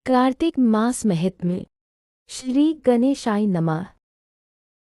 कार्तिक मास महत्म्य। श्री गणेशाय नमः।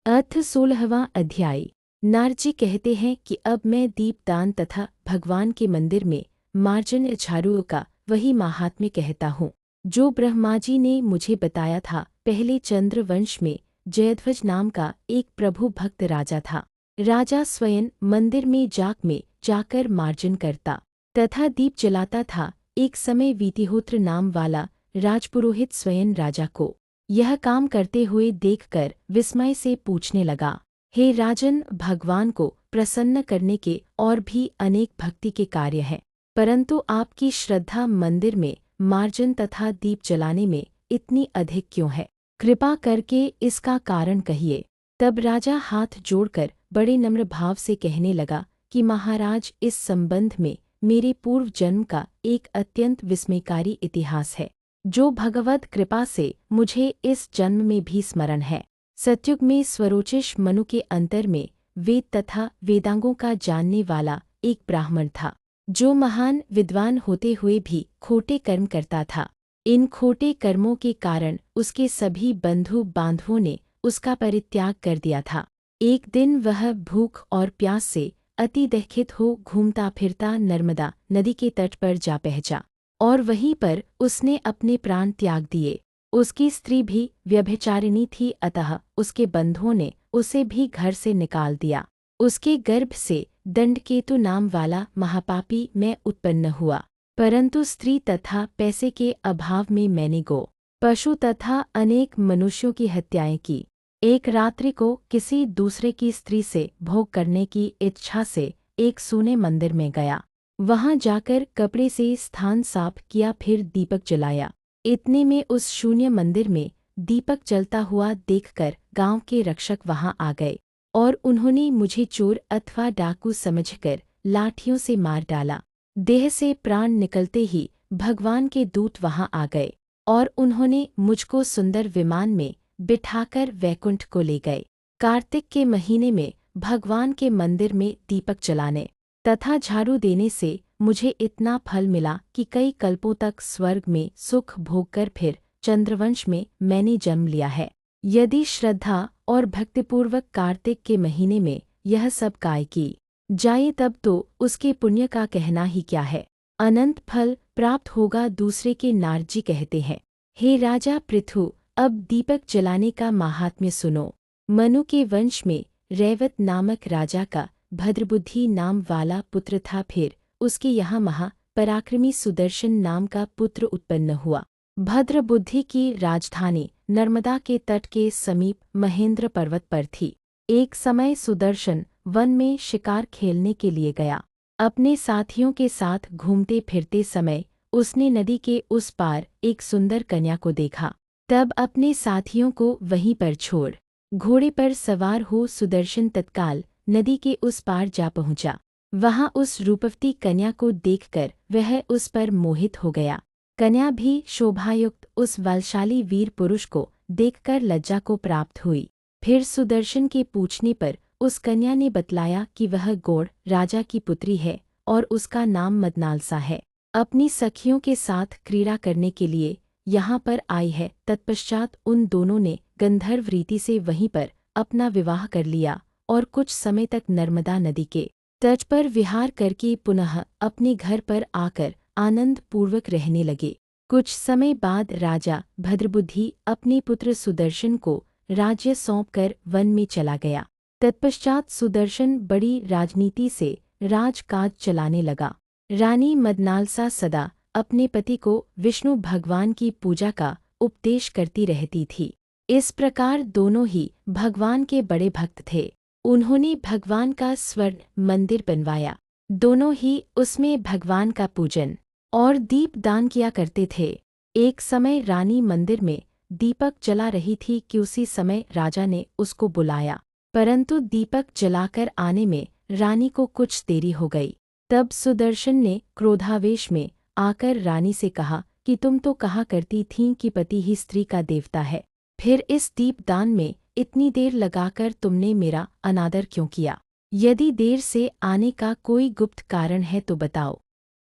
अर्थ 16वां अध्याय। नारद जी कहते हैं कि अब मैं दीपदान तथा भगवान के मंदिर में मार्जन झाड़ू का वही महात्म्य कहता हूँ जो ब्रह्मा जी ने मुझे बताया था। पहले चंद्रवंश में जयध्वज नाम का एक प्रभु भक्त राजा था। राजा स्वयं मंदिर में जाकर मार्जन करता तथा दीप जलाता था। एक समय वीतिहोत्र नाम वाला राजपुरोहित स्वयं राजा को यह काम करते हुए देखकर विस्मय से पूछने लगा, हे राजन, भगवान को प्रसन्न करने के और भी अनेक भक्ति के कार्य हैं, परंतु आपकी श्रद्धा मंदिर में मार्जन तथा दीप जलाने में इतनी अधिक क्यों है? कृपा करके इसका कारण कहिए। तब राजा हाथ जोड़कर बड़े नम्र भाव से कहने लगा कि महाराज, इस संबंध में मेरे पूर्व जन्म का एक अत्यंत विस्मयकारी इतिहास है जो भगवत कृपा से मुझे इस जन्म में भी स्मरण है। सतयुग में स्वरोचिष मनु के अंतर में वेद तथा वेदांगों का जानने वाला एक ब्राह्मण था जो महान विद्वान होते हुए भी खोटे कर्म करता था। इन खोटे कर्मों के कारण उसके सभी बंधु बांधवों ने उसका परित्याग कर दिया था। एक दिन वह भूख और प्यास से अति दुखित हो घूमता फिरता नर्मदा नदी के तट पर जा पहुंचा और वहीं पर उसने अपने प्राण त्याग दिए। उसकी स्त्री भी व्यभिचारिणी थी, अतः उसके बंधुओं ने उसे भी घर से निकाल दिया। उसके गर्भ से दंडकेतु नाम वाला महापापी मैं उत्पन्न हुआ, परंतु स्त्री तथा पैसे के अभाव में मैंने गो, पशु तथा अनेक मनुष्यों की हत्याएं की। एक रात्रि को किसी दूसरे की स्त्री से भोग करने की इच्छा से एक सूने मंदिर में गया। वहां जाकर कपड़े से स्थान साफ किया, फिर दीपक जलाया। इतने में उस शून्य मंदिर में दीपक जलता हुआ देखकर गांव के रक्षक वहां आ गए और उन्होंने मुझे चोर अथवा डाकू समझकर लाठियों से मार डाला। देह से प्राण निकलते ही भगवान के दूत वहां आ गए और उन्होंने मुझको सुंदर विमान में बिठाकर वैकुंठ को ले गए। कार्तिक के महीने में भगवान के मंदिर में दीपक जलाने तथा झाड़ू देने से मुझे इतना फल मिला कि कई कल्पों तक स्वर्ग में सुख भोग कर फिर चंद्रवंश में मैंने जन्म लिया है। यदि श्रद्धा और भक्तिपूर्वक कार्तिक के महीने में यह सब कार्य की जाए तब तो उसके पुण्य का कहना ही क्या है, अनंत फल प्राप्त होगा। दूसरे के नारद जी कहते हैं, हे राजा पृथु, अब दीपक जलाने का महात्म्य सुनो। मनु के वंश में रैवत नामक राजा का भद्रबुद्धि नाम वाला पुत्र था। फिर उसके यहाँ महापराक्रमी सुदर्शन नाम का पुत्र उत्पन्न हुआ। भद्रबुद्धि की राजधानी नर्मदा के तट के समीप महेंद्र पर्वत पर थी। एक समय सुदर्शन वन में शिकार खेलने के लिए गया। अपने साथियों के साथ घूमते फिरते समय उसने नदी के उस पार एक सुंदर कन्या को देखा। तब अपने साथियों को वहीं पर छोड़ घोड़े पर सवार हो सुदर्शन तत्काल नदी के उस पार जा पहुंचा। वहां उस रूपवती कन्या को देखकर वह उस पर मोहित हो गया। कन्या भी शोभायुक्त उस बलशाली वीर पुरुष को देखकर लज्जा को प्राप्त हुई। फिर सुदर्शन के पूछने पर उस कन्या ने बतलाया कि वह गौड़ राजा की पुत्री है और उसका नाम मदनालसा है। अपनी सखियों के साथ क्रीड़ा करने के लिए यहाँ पर आई है। तत्पश्चात उन दोनों ने गंधर्व रीति से वहीं पर अपना विवाह कर लिया और कुछ समय तक नर्मदा नदी के तट पर विहार करके पुनः अपने घर पर आकर आनंद पूर्वक रहने लगे। कुछ समय बाद राजा भद्रबुद्धि अपने पुत्र सुदर्शन को राज्य सौंपकर वन में चला गया। तत्पश्चात सुदर्शन बड़ी राजनीति से राजकाज चलाने लगा। रानी मदनालसा सदा अपने पति को विष्णु भगवान की पूजा का उपदेश करती रहती थी। इस प्रकार दोनों ही भगवान के बड़े भक्त थे। उन्होंने भगवान का स्वर्ण मंदिर बनवाया। दोनों ही उसमें भगवान का पूजन और दीप दान किया करते थे। एक समय रानी मंदिर में दीपक जला रही थी कि उसी समय राजा ने उसको बुलाया, परंतु दीपक जलाकर आने में रानी को कुछ देरी हो गई। तब सुदर्शन ने क्रोधावेश में आकर रानी से कहा कि तुम तो कहा करती थीं कि पति ही स्त्री का देवता है, फिर इस दीपदान में इतनी देर लगाकर तुमने मेरा अनादर क्यों किया? यदि देर से आने का कोई गुप्त कारण है तो बताओ।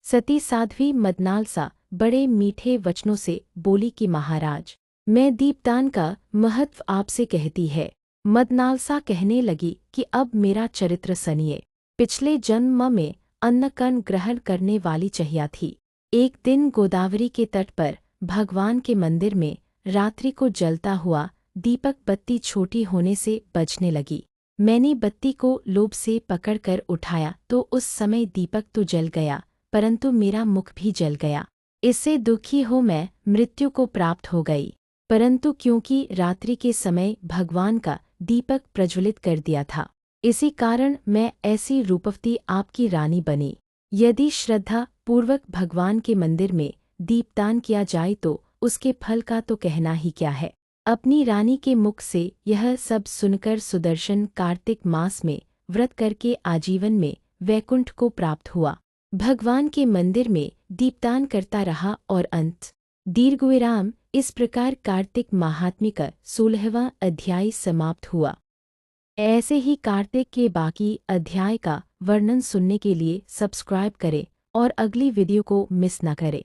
सती साध्वी मदनालसा बड़े मीठे वचनों से बोली कि महाराज, मैं दीपदान का महत्व आपसे कहती है। मदनालसा कहने लगी कि अब मेरा चरित्र सनिए। पिछले जन्म में अन्नकण ग्रहण करने वाली चहिया थी। एक दिन गोदावरी के तट पर भगवान के मंदिर में रात्रि को जलता हुआ दीपक बत्ती छोटी होने से बजने लगी। मैंने बत्ती को लोभ से पकड़कर उठाया तो उस समय दीपक तो जल गया, परंतु मेरा मुख भी जल गया। इससे दुखी हो मैं मृत्यु को प्राप्त हो गई। परंतु क्योंकि रात्रि के समय भगवान का दीपक प्रज्वलित कर दिया था, इसी कारण मैं ऐसी रूपवती आपकी रानी बनी। यदि श्रद्धा पूर्वक भगवान के मंदिर में दीपदान किया जाए तो उसके फल का तो कहना ही क्या है। अपनी रानी के मुख से यह सब सुनकर सुदर्शन कार्तिक मास में व्रत करके आजीवन में वैकुंठ को प्राप्त हुआ। भगवान के मंदिर में दीपदान करता रहा और अंत दीर्घविराम। इस प्रकार कार्तिक महात्म्य का 16वां अध्याय समाप्त हुआ। ऐसे ही कार्तिक के बाकी अध्याय का वर्णन सुनने के लिए सब्सक्राइब करें और अगली वीडियो को मिस न करें।